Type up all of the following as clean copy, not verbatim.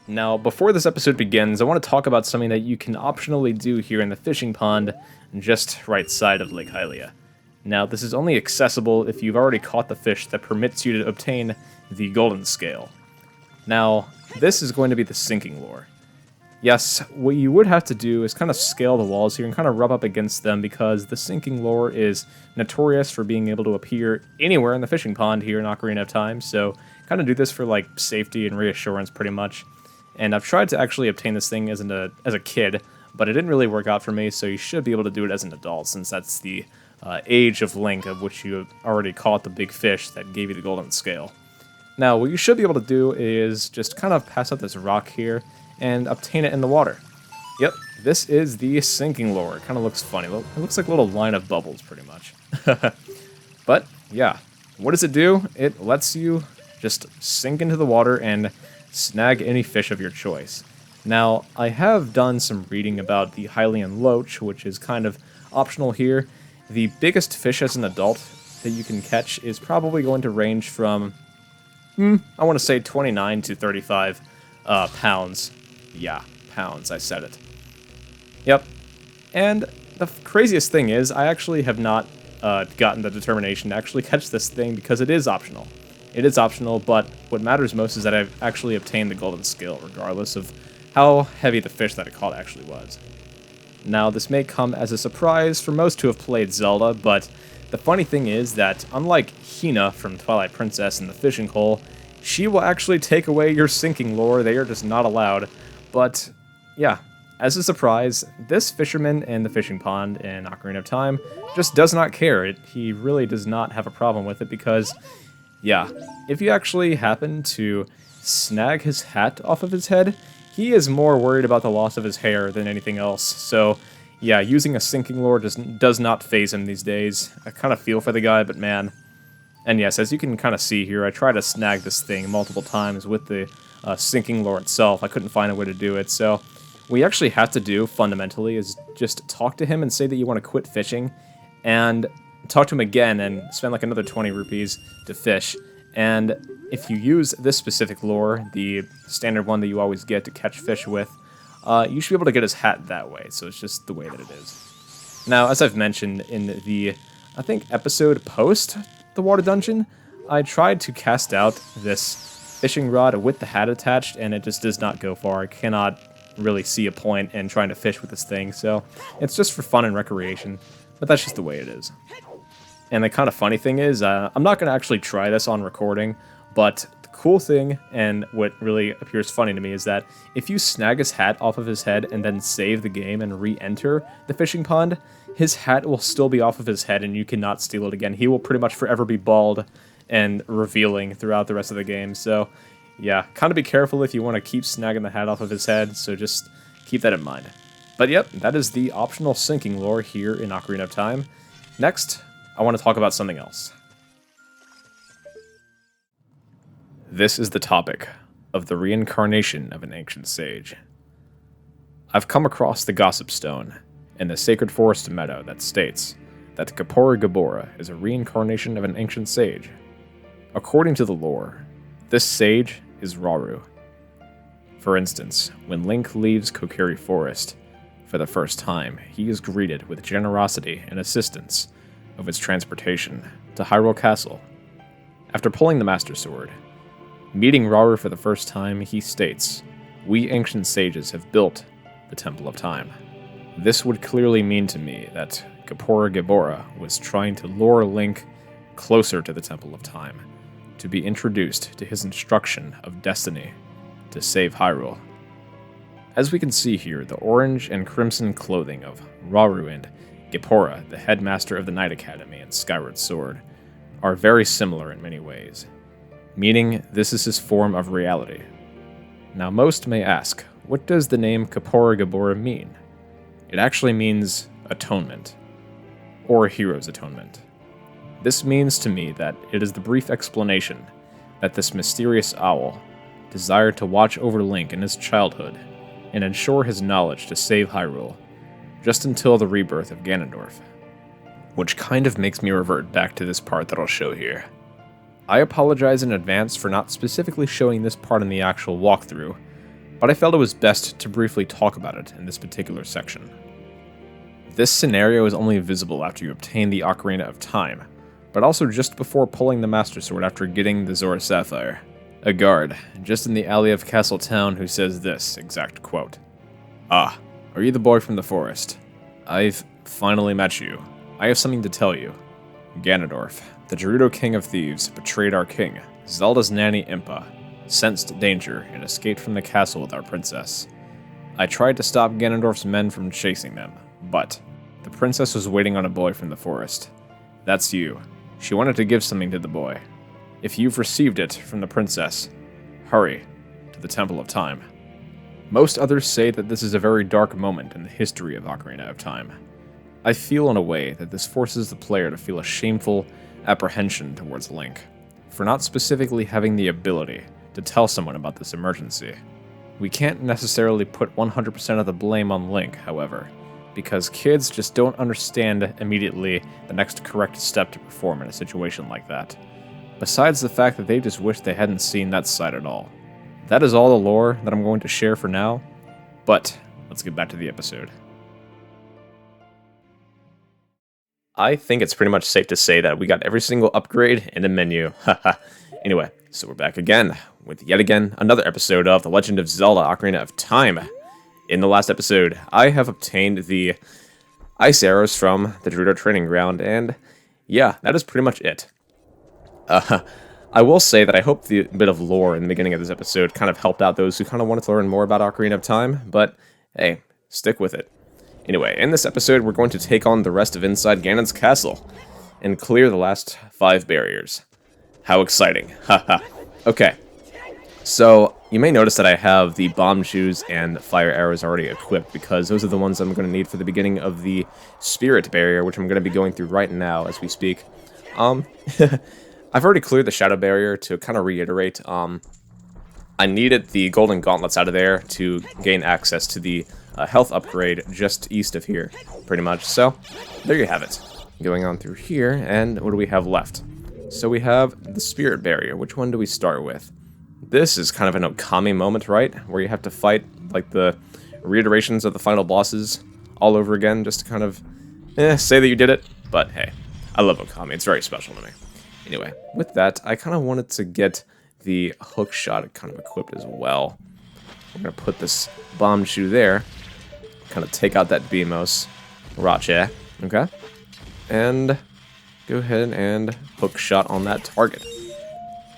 Now, before this episode begins, I want to talk about something that you can optionally do here in the fishing pond just right side of Lake Hylia. Now, this is only accessible if you've already caught the fish that permits you to obtain the golden scale. Now, this is going to be the sinking lure. Yes, what you would have to do is kind of scale the walls here and kind of rub up against them because the sinking lure is notorious for being able to appear anywhere in the fishing pond here in Ocarina of Time, so kind of do this for like safety and reassurance pretty much. And I've tried to actually obtain this thing as a kid, but it didn't really work out for me, so you should be able to do it as an adult since that's the age of Link of which you have already caught the big fish that gave you the golden scale. Now, what you should be able to do is just kind of pass out this rock here and obtain it in the water. Yep, this is the sinking lure. It kind of looks funny. It looks like a little line of bubbles, pretty much. But, yeah. What does it do? It lets you just sink into the water and snag any fish of your choice. Now, I have done some reading about the Hylian Loach, which is kind of optional here. The biggest fish as an adult that you can catch is probably going to range from, I want to say 29 to 35 pounds. Yeah, pounds, I said it. Yep. And the craziest thing is, I actually have not gotten the determination to actually catch this thing because it is optional. It is optional, but what matters most is that I've actually obtained the golden scale, regardless of how heavy the fish that I caught actually was. Now, this may come as a surprise for most who have played Zelda, but the funny thing is that, unlike Hina from Twilight Princess in the fishing hole, she will actually take away your sinking lure. They are just not allowed. But, yeah, as a surprise, this fisherman in the fishing pond in Ocarina of Time just does not care. He really does not have a problem with it because, yeah, if you actually happen to snag his hat off of his head, he is more worried about the loss of his hair than anything else. So, yeah, using a sinking lure does not faze him these days. I kind of feel for the guy, but man. And yes, as you can kind of see here, I tried to snag this thing multiple times with the sinking lure itself. I couldn't find a way to do it, so what we actually have to do, fundamentally, is just talk to him and say that you want to quit fishing, and talk to him again and spend like another 20 rupees to fish. And if you use this specific lure, the standard one that you always get to catch fish with, you should be able to get his hat that way, so it's just the way that it is. Now, as I've mentioned in the, I think, episode post the water dungeon, I tried to cast out this fishing rod with the hat attached, and it just does not go far. I cannot really see a point in trying to fish with this thing, so it's just for fun and recreation, but that's just the way it is. And the kind of funny thing is, I'm not going to actually try this on recording, but the cool thing, and what really appears funny to me, is that if you snag his hat off of his head and then save the game and re-enter the fishing pond, his hat will still be off of his head and you cannot steal it again. He will pretty much forever be bald and revealing throughout the rest of the game. So, yeah, kind of be careful if you want to keep snagging the hat off of his head, so just keep that in mind. But yep, that is the optional sinking lure here in Ocarina of Time. Next, I want to talk about something else. This is the topic of the reincarnation of an ancient sage. I've come across the gossip stone in the sacred forest meadow that states that Kapora Gabora is a reincarnation of an ancient sage. According to the lore, this sage is Rauru. For instance, when Link leaves Kokiri Forest for the first time, he is greeted with generosity and assistance of its transportation to Hyrule Castle. After pulling the Master Sword, meeting Rauru for the first time, he states, "We ancient sages have built the Temple of Time." This would clearly mean to me that Kapora Gabora was trying to lure Link closer to the Temple of Time, to be introduced to his instruction of destiny to save Hyrule. As we can see here, the orange and crimson clothing of Rauru and Gepora, the headmaster of the Knight Academy and Skyward Sword, are very similar in many ways, meaning this is his form of reality. Now most may ask, what does the name Kapora Gabora mean? It actually means atonement, or hero's atonement. This means to me that it is the brief explanation that this mysterious owl desired to watch over Link in his childhood and ensure his knowledge to save Hyrule, just until the rebirth of Ganondorf. Which kind of makes me revert back to this part that I'll show here. I apologize in advance for not specifically showing this part in the actual walkthrough, but I felt it was best to briefly talk about it in this particular section. This scenario is only visible after you obtain the Ocarina of Time, but also just before pulling the Master Sword after getting the Zora Sapphire. A guard, just in the alley of Castle Town, who says this exact quote. "Ah, are you the boy from the forest? I've finally met you. I have something to tell you. Ganondorf, the Gerudo King of Thieves, betrayed our king, Zelda's nanny Impa, sensed danger, and escaped from the castle with our princess. I tried to stop Ganondorf's men from chasing them, but the princess was waiting on a boy from the forest. That's you. She wanted to give something to the boy. If you've received it from the princess, hurry to the Temple of Time." Most others say that this is a very dark moment in the history of Ocarina of Time. I feel in a way that this forces the player to feel a shameful apprehension towards Link, for not specifically having the ability to tell someone about this emergency. We can't necessarily put 100% of the blame on Link, however, because kids just don't understand immediately the next correct step to perform in a situation like that. Besides the fact that they just wish they hadn't seen that side at all. That is all the lore that I'm going to share for now, but let's get back to the episode. I think it's pretty much safe to say that we got every single upgrade in the menu. Haha. Anyway, so we're back again with yet again another episode of The Legend of Zelda Ocarina of Time. In the last episode, I have obtained the ice arrows from the Gerudo Training Ground, and yeah, that is pretty much it. I will say that I hope the bit of lore in the beginning of this episode kind of helped out those who kind of wanted to learn more about Ocarina of Time, but hey, stick with it. Anyway, in this episode, we're going to take on the rest of inside Ganon's castle and clear the last 5 barriers. How exciting. Haha. Okay, so you may notice that I have the bomb shoes and fire arrows already equipped because those are the ones I'm going to need for the beginning of the spirit barrier, which I'm going to be going through right now as we speak. I've already cleared the shadow barrier. To kind of reiterate, I needed the golden gauntlets out of there to gain access to the health upgrade just east of here, pretty much. So, there you have it. Going on through here, and what do we have left? So we have the spirit barrier. Which one do we start with? This is kind of an Okami moment, right? Where you have to fight, like, the reiterations of the final bosses all over again, just to kind of, say that you did it. But hey, I love Okami. It's very special to me. Anyway, with that, I kind of wanted to get the hook shot kind of equipped as well. I'm going to put this bomb shoe there, kind of take out that Beamos, Rache, okay? And go ahead and hook shot on that target.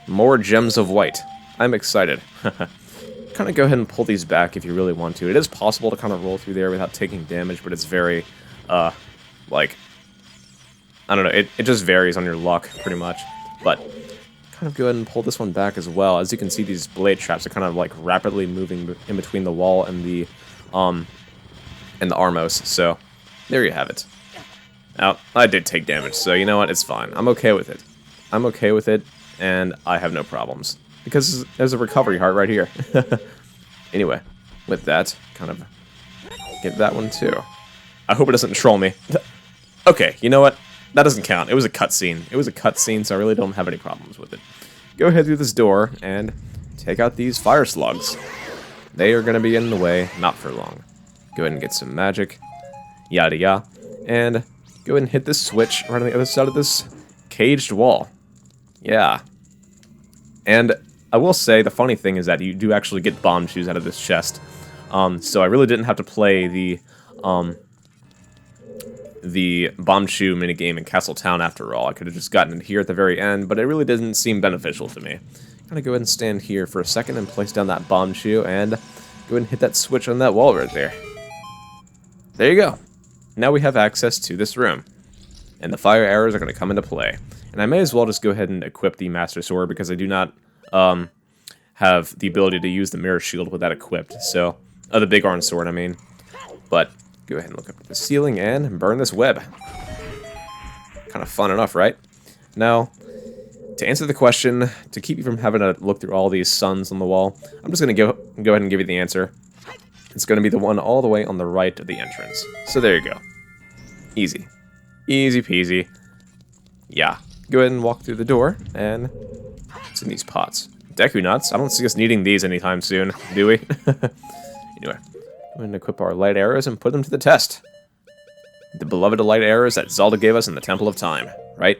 More gems of white. I'm excited. Kind of go ahead and pull these back if you really want to. It is possible to kind of roll through there without taking damage, but it's very, like, I don't know, it just varies on your luck, pretty much. But kind of go ahead and pull this one back as well. As you can see, these blade traps are kind of like rapidly moving in between the wall and the Armos. So there you have it. Now, I did take damage, so you know what? It's fine. I'm okay with it. I'm okay with it, and I have no problems. Because there's a recovery heart right here. Anyway, with that, kind of get that one too. I hope it doesn't troll me. Okay, you know what? That doesn't count. It was a cutscene. It was a cutscene, so I really don't have any problems with it. Go ahead through this door and take out these fire slugs. They are going to be in the way, not for long. Go ahead and get some magic. Yada yada. And go ahead and hit this switch right on the other side of this caged wall. Yeah. And I will say, the funny thing is that you do actually get bomb shoes out of this chest. So I really didn't have to play the bomb shoe minigame in Castle Town after all. I could have just gotten it here at the very end, but it really didn't seem beneficial to me. I'm gonna go ahead and stand here for a second and place down that bomb shoe and go ahead and hit that switch on that wall right there. There you go. Now we have access to this room. And the fire arrows are going to come into play. And I may as well just go ahead and equip the Master Sword because I do not have the ability to use the Mirror Shield with that equipped. So, the Big Iron Sword, I mean. But go ahead and look up at the ceiling and burn this web. Kind of fun enough, right? Now, to answer the question, to keep you from having to look through all these suns on the wall, I'm just going to go ahead and give you the answer. It's going to be the one all the way on the right of the entrance. So there you go. Easy. Easy peasy. Yeah. Go ahead and walk through the door, and it's in these pots. Deku Nuts. I don't see us needing these anytime soon, do we? Anyway, I'm going to equip our light arrows and put them to the test. The beloved light arrows that Zelda gave us in the Temple of Time, right?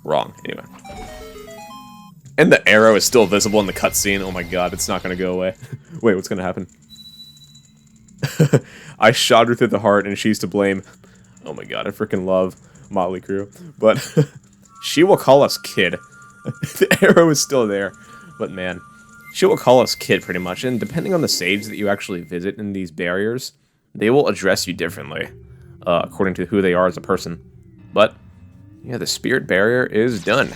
Wrong. Anyway. And the arrow is still visible in the cutscene. Oh my god, it's not going to go away. Wait, what's going to happen? I shot her through the heart and she's to blame. Oh my god, I freaking love Motley Crue. But she will call us kid. The arrow is still there. But man, she will call us kid pretty much. And depending on the sage that you actually visit in these barriers, they will address you differently, according to who they are as a person. But yeah, the spirit barrier is done.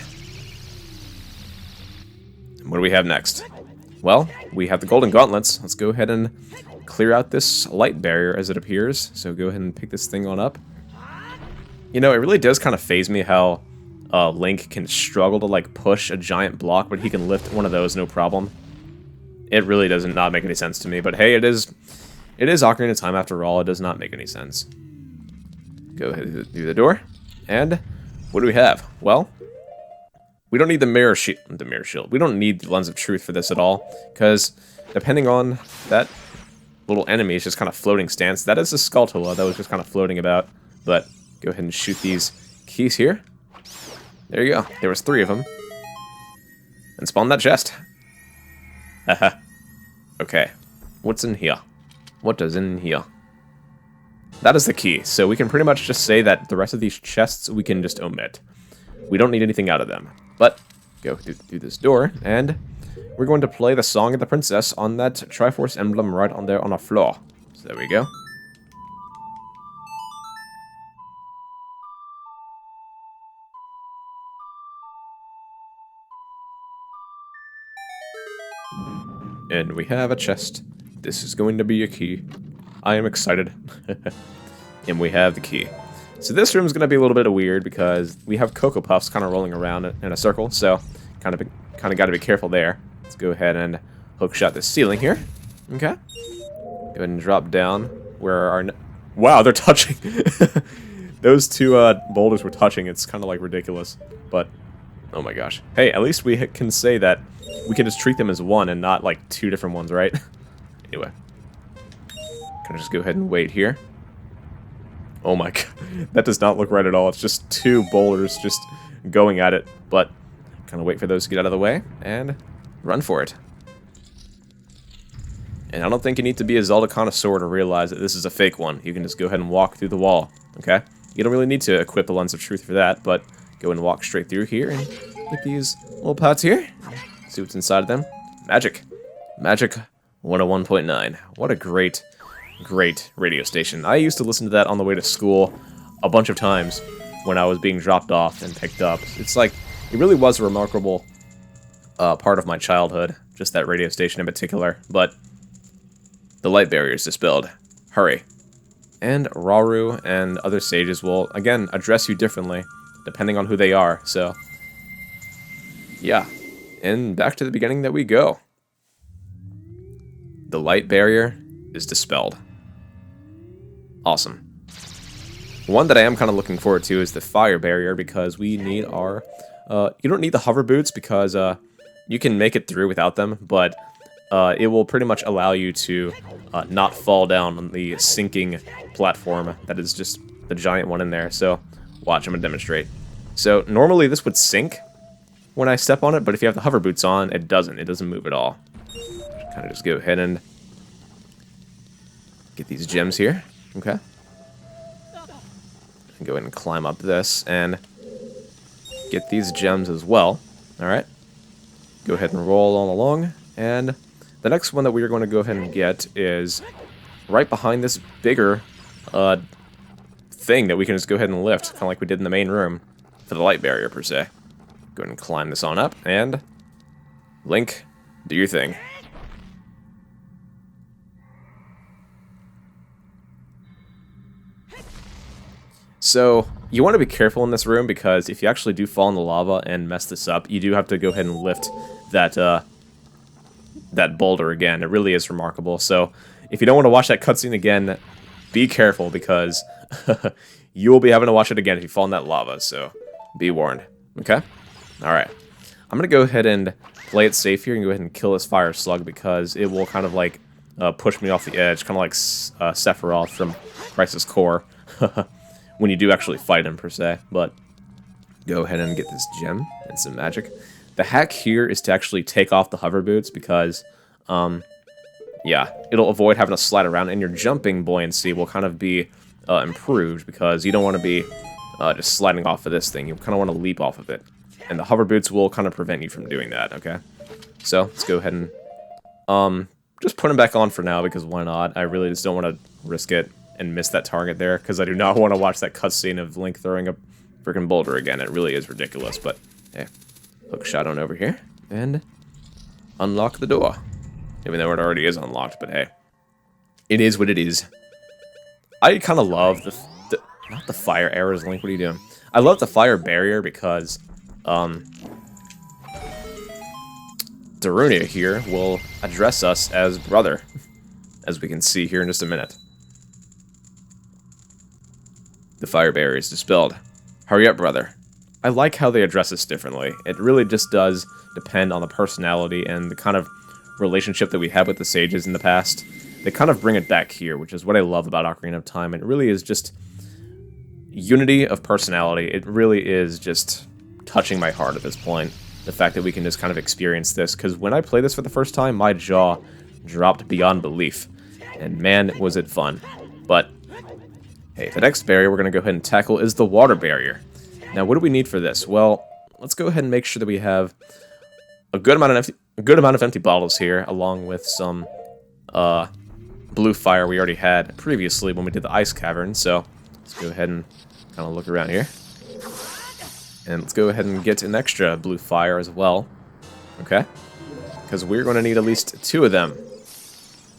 What do we have next? Well, we have the golden gauntlets. Let's go ahead and clear out this light barrier as it appears. So go ahead and pick this thing on up. You know, it really does kind of faze me how Link can struggle to like push a giant block, but he can lift one of those no problem. It really does not make any sense to me, but hey, it is Ocarina of Time after all. It does not make any sense. Go ahead through the door, and what do we have? Well, we don't need the mirror shield. We don't need the lens of truth for this at all, because depending on that little enemy is just kind of floating stance. That is a Skulltula that was just kind of floating about. But go ahead and shoot these keys here. There you go. There was 3 of them. And spawn that chest. Haha. Okay. What's in here? What is in here? That is the key. So we can pretty much just say that the rest of these chests we can just omit. We don't need anything out of them. But go through this door, and we're going to play the Song of the Princess on that Triforce emblem right on there on our floor. So there we go. And we have a chest. This is going to be a key. I am excited. And we have the key. So this room is going to be a little bit weird because we have Cocoa Puffs kind of rolling around in a circle, so kind of got to be careful there. Let's go ahead and hookshot the ceiling here. Okay. Go ahead and drop down where our... Wow, they're touching! Those 2 boulders were touching. It's kind of like ridiculous, but oh my gosh. Hey, at least we can say that we can just treat them as one and not like 2 different ones, right? Anyway. Can I just go ahead and wait here? Oh my god, that does not look right at all. It's just 2 boulders just going at it, but kind of wait for those to get out of the way and run for it. And I don't think you need to be a Zelda connoisseur to realize that this is a fake one. You can just go ahead and walk through the wall, okay? You don't really need to equip the Lens of Truth for that, but go and walk straight through here and get these little pots here. See what's inside of them. Magic. Magic 101.9. What a great radio station. I used to listen to that on the way to school a bunch of times when I was being dropped off and picked up. It's like, it really was a remarkable part of my childhood, just that radio station in particular, but the light barrier is dispelled. Hurry. And Rauru and other sages will, again, address you differently, depending on who they are, so... yeah. And back to the beginning that we go. The light barrier is dispelled. Awesome. One that I am kind of looking forward to is the fire barrier, because we need our... you don't need the hover boots, because you can make it through without them, but it will pretty much allow you to not fall down on the sinking platform that is just the giant one in there. So, watch, I'm going to demonstrate. So, normally this would sink when I step on it, but if you have the hover boots on, it doesn't. It doesn't move at all. Kind of just go ahead and get these gems here. Okay. And go ahead and climb up this and get these gems as well. Alright. Go ahead and roll on along. And the next one that we are going to go ahead and get is right behind this bigger thing that we can just go ahead and lift, kind of like we did in the main room for the light barrier, per se. Go ahead and climb this on up, and Link, do your thing. So, you want to be careful in this room, because if you actually do fall in the lava and mess this up, you do have to go ahead and lift that, that boulder again. It really is remarkable. So, if you don't want to watch that cutscene again, be careful, because you will be having to watch it again if you fall in that lava, so be warned. Okay? Alright. I'm going to go ahead and play it safe here and go ahead and kill this fire slug because it will kind of like push me off the edge, kind of like Sephiroth from Crisis Core, when you do actually fight him per se. But go ahead and get this gem and some magic. The hack here is to actually take off the hover boots because, yeah, it'll avoid having to slide around, and your jumping buoyancy will kind of be improved because you don't want to be just sliding off of this thing. You kind of want to leap off of it. And the hover boots will kind of prevent you from doing that, okay? So, let's go ahead and just put them back on for now, because why not? I really just don't want to risk it and miss that target there, because I do not want to watch that cutscene of Link throwing a freaking boulder again. It really is ridiculous, but hey. Hook shot on over here, and unlock the door. Even though it already is unlocked, but hey. It is what it is. I kind of love not the fire arrows, Link, what are you doing? I love the fire barrier because, Darunia here will address us as brother, as we can see here in just a minute. The fire barrier is dispelled. Hurry up, brother. I like how they address this differently. It really just does depend on the personality and the kind of relationship that we had with the sages in the past. They kind of bring it back here, which is what I love about Ocarina of Time. It really is just unity of personality. It really is just touching my heart at this point. The fact that we can just kind of experience this, because when I played this for the first time, my jaw dropped beyond belief. And man, was it fun. But, hey, the next barrier we're going to go ahead and tackle is the water barrier. Now, what do we need for this? Well, let's go ahead and make sure that we have a good amount of empty bottles here, along with some blue fire we already had previously when we did the ice cavern. So, let's go ahead and kind of look around here. And let's go ahead and get an extra blue fire as well. Okay? Because we're going to need at least 2 of them.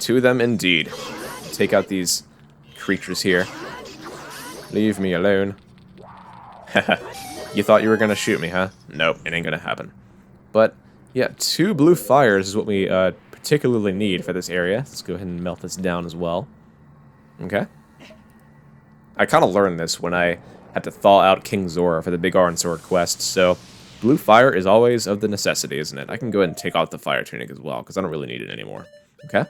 2 of them indeed. Take out these creatures here. Leave me alone. You thought you were going to shoot me, huh? Nope, it ain't going to happen. But, yeah, 2 blue fires is what we particularly need for this area. Let's go ahead and melt this down as well. Okay. I kind of learned this when I had to thaw out King Zora for the Big Iron Sword quest, so blue fire is always of the necessity, isn't it? I can go ahead and take off the fire tunic as well, because I don't really need it anymore. Okay?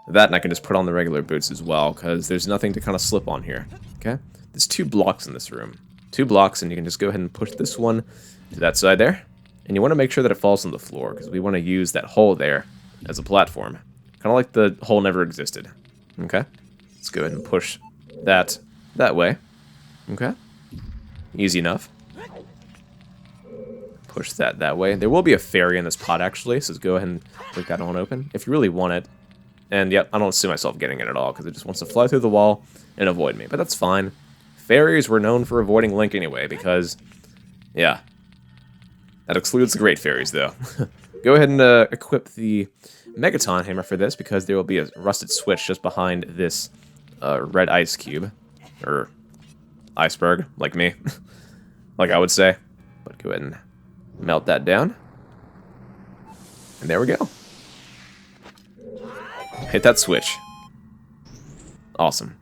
That, and I can just put on the regular boots as well, because there's nothing to kind of slip on here. Okay? There's 2 blocks in this room. 2 blocks, and you can just go ahead and push this one to that side there. And you want to make sure that it falls on the floor, because we want to use that hole there as a platform. Kind of like the hole never existed. Okay? Let's go ahead and push that way. Okay? Easy enough. Push that way. There will be a fairy in this pot, actually, so let's go ahead and break that on open, if you really want it. And, yep, I don't see myself getting it at all, because it just wants to fly through the wall and avoid me. But that's fine. Fairies were known for avoiding Link anyway, because, yeah. That excludes the great fairies, though. Go ahead and equip the Megaton Hammer for this, because there will be a rusted switch just behind this red ice cube. Or iceberg, like me. Like I would say. But go ahead and melt that down. And there we go. Hit that switch. Awesome.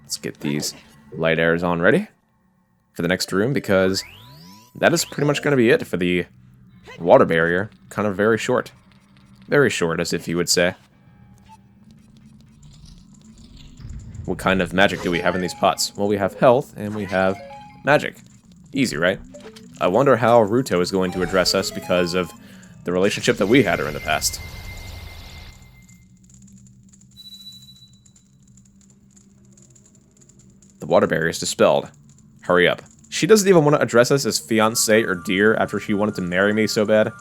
Let's get these light arrows on ready for the next room, because that is pretty much going to be it for the water barrier. Kind of very short. Very short, as if you would say. What kind of magic do we have in these pots? Well, we have health, and we have magic. Easy, right? I wonder how Ruto is going to address us because of the relationship that we had her in the past. The water barrier is dispelled. Hurry up. She doesn't even want to address us as fiancé or dear after she wanted to marry me so bad.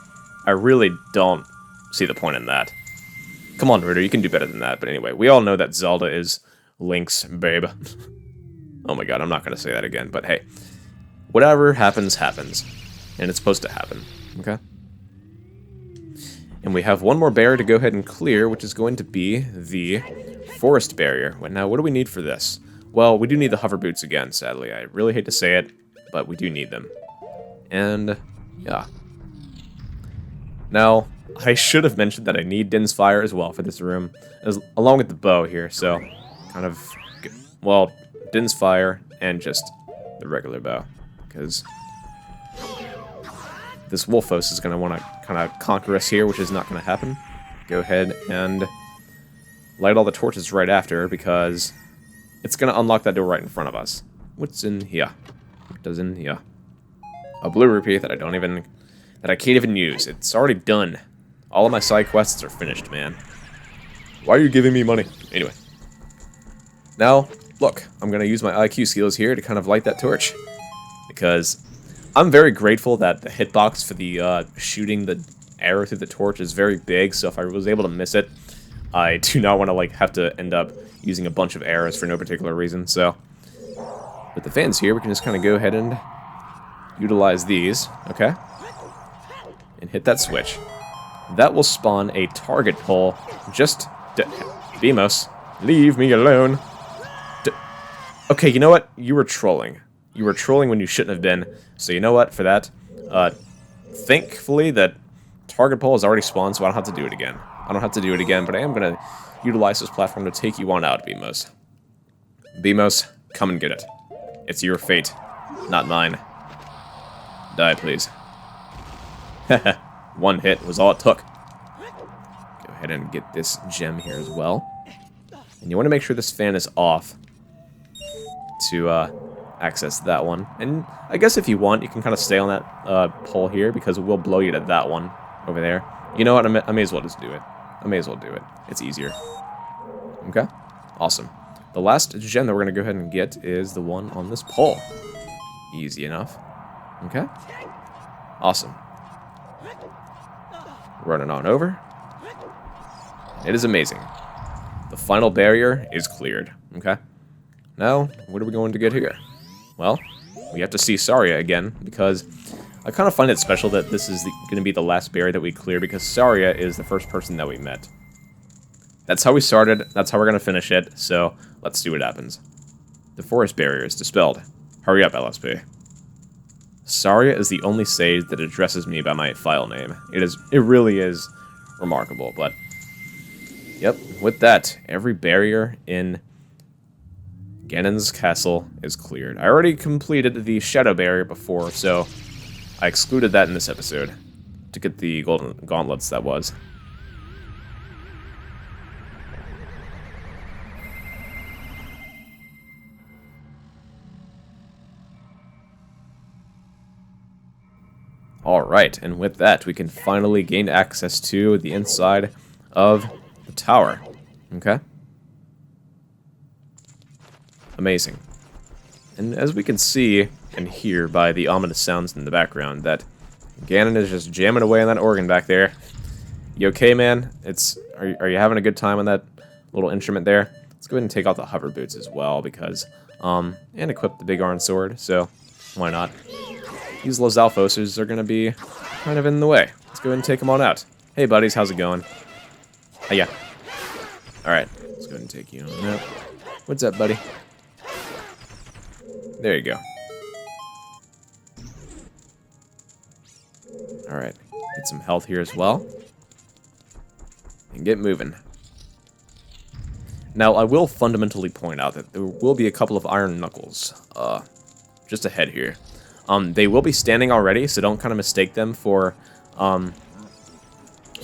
I really don't see the point in that. Come on, Ruto, you can do better than that. But anyway, we all know that Zelda is Link's babe. Oh my god, I'm not going to say that again, but hey. Whatever happens, happens. And it's supposed to happen, okay? And we have one more barrier to go ahead and clear, which is going to be the forest barrier. Now, what do we need for this? Well, we do need the hover boots again, sadly. I really hate to say it, but we do need them. And, yeah. Now, I should have mentioned that I need Din's Fire as well for this room, along with the bow here, so kind of, well, Din's Fire and just the regular bow, because this Wolfos is going to want to kind of conquer us here, which is not going to happen. Go ahead and light all the torches right after, because it's going to unlock that door right in front of us. What's in here? What does in here? A blue rupee that I can't even use. It's already done. All of my side quests are finished, man. Why are you giving me money? Anyway. Now, look, I'm going to use my IQ skills here to kind of light that torch. Because I'm very grateful that the hitbox for the shooting the arrow through the torch is very big, so if I was able to miss it, I do not want to like have to end up using a bunch of arrows for no particular reason. So, with the fans here, we can just kind of go ahead and utilize these, okay? And hit that switch. That will spawn a target pole. Just... Beamos, leave me alone. Okay, you know what? You were trolling. You were trolling when you shouldn't have been. So you know what? For that, thankfully that target pole has already spawned, so I don't have to do it again. I don't have to do it again, but I am going to utilize this platform to take you on out, Beamos. Beamos, come and get it. It's your fate, not mine. Die, please. One hit was all it took. Go ahead and get this gem here as well. And you want to make sure this fan is off to access that one. And I guess if you want, you can kind of stay on that pole here, because it will blow you to that one over there. You know what? I may as well just do it. I may as well do it. It's easier. Okay? Awesome. The last gem that we're going to go ahead and get is the one on this pole. Easy enough. Okay? Awesome. Running on over. It is amazing. The final barrier is cleared. Okay? Now, what are we going to get here? Well, we have to see Saria again, because I kind of find it special that this is going to be the last barrier that we clear, because Saria is the first person that we met. That's how we started, that's how we're going to finish it, so let's see what happens. The forest barrier is dispelled. Hurry up, LSP. Saria is the only sage that addresses me by my file name. It really is remarkable, but... Yep, with that, every barrier in Ganon's castle is cleared. I already completed the shadow barrier before, so I excluded that in this episode to get the golden gauntlets that was. Alright, and with that, we can finally gain access to the inside of the tower. Okay? Amazing. And as we can see and hear by the ominous sounds in the background, that Ganon is just jamming away on that organ back there. You okay, man? Are you having a good time on that little instrument there? Let's go ahead and take out the hover boots as well, because, and equip the big iron sword, so why not? These Lozalfoses are going to be kind of in the way. Let's go ahead and take them on out. Hey, buddies, how's it going? Yeah. Alright, let's go ahead and take you on out. What's up, buddy? There you go. Alright, get some health here as well. And get moving. Now, I will fundamentally point out that there will be a couple of iron knuckles, just ahead here. They will be standing already, so don't kind of mistake them for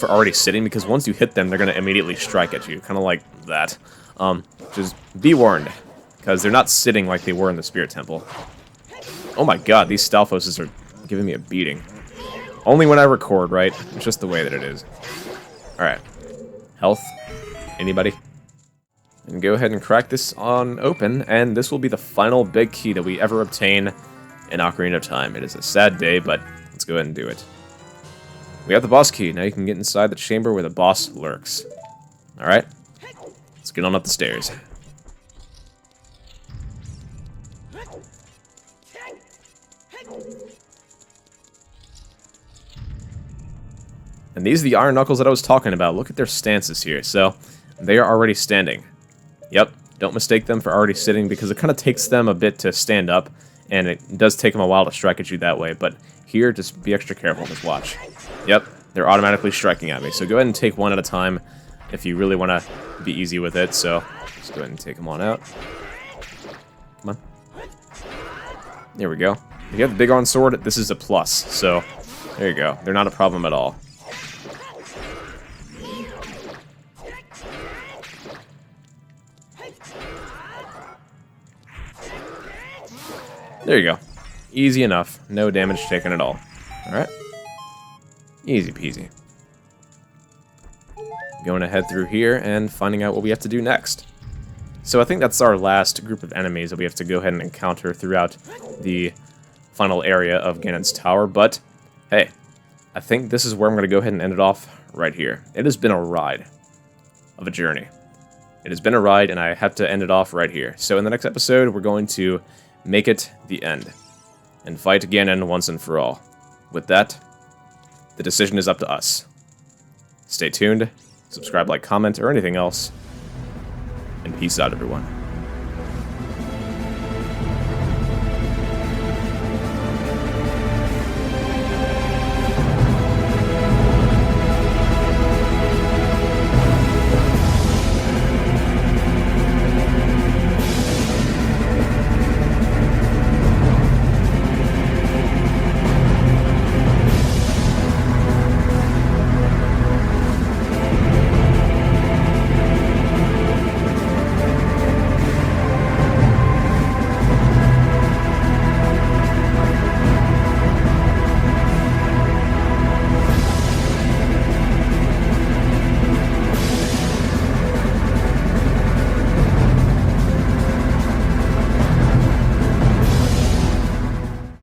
already sitting, because once you hit them, they're going to immediately strike at you, kind of like that. Just be warned, because they're not sitting like they were in the Spirit Temple. Oh my god, these Stalfoses are giving me a beating. Only when I record, right? It's just the way that it is. Alright. Health? Anybody? And go ahead and crack this on open, and this will be the final big key that we ever obtain in Ocarina of Time. It is a sad day, but let's go ahead and do it. We have the boss key. Now you can get inside the chamber where the boss lurks. Alright? Let's get on up the stairs. And these are the iron knuckles that I was talking about. Look at their stances here. So, they are already standing. Yep, don't mistake them for already sitting, because it kind of takes them a bit to stand up, and it does take them a while to strike at you that way. But here, just be extra careful. Just watch. Yep, they're automatically striking at me. So go ahead and take one at a time if you really want to be easy with it. So just go ahead and take them on out. Come on. There we go. If you have the big iron sword, this is a plus. So There you go. They're not a problem at all. There you go. Easy enough. No damage taken at all. Alright. Easy peasy. Going ahead through here and finding out what we have to do next. So I think that's our last group of enemies that we have to go ahead and encounter throughout the final area of Ganon's Tower, but hey, I think this is where I'm going to go ahead and end it off right here. It has been a ride of a journey. It has been a ride, and I have to end it off right here. So in the next episode, we're going to make it the end and fight Ganon once and for all. With that, the decision is up to us. Stay tuned, subscribe, like, comment, or anything else, and peace out, everyone.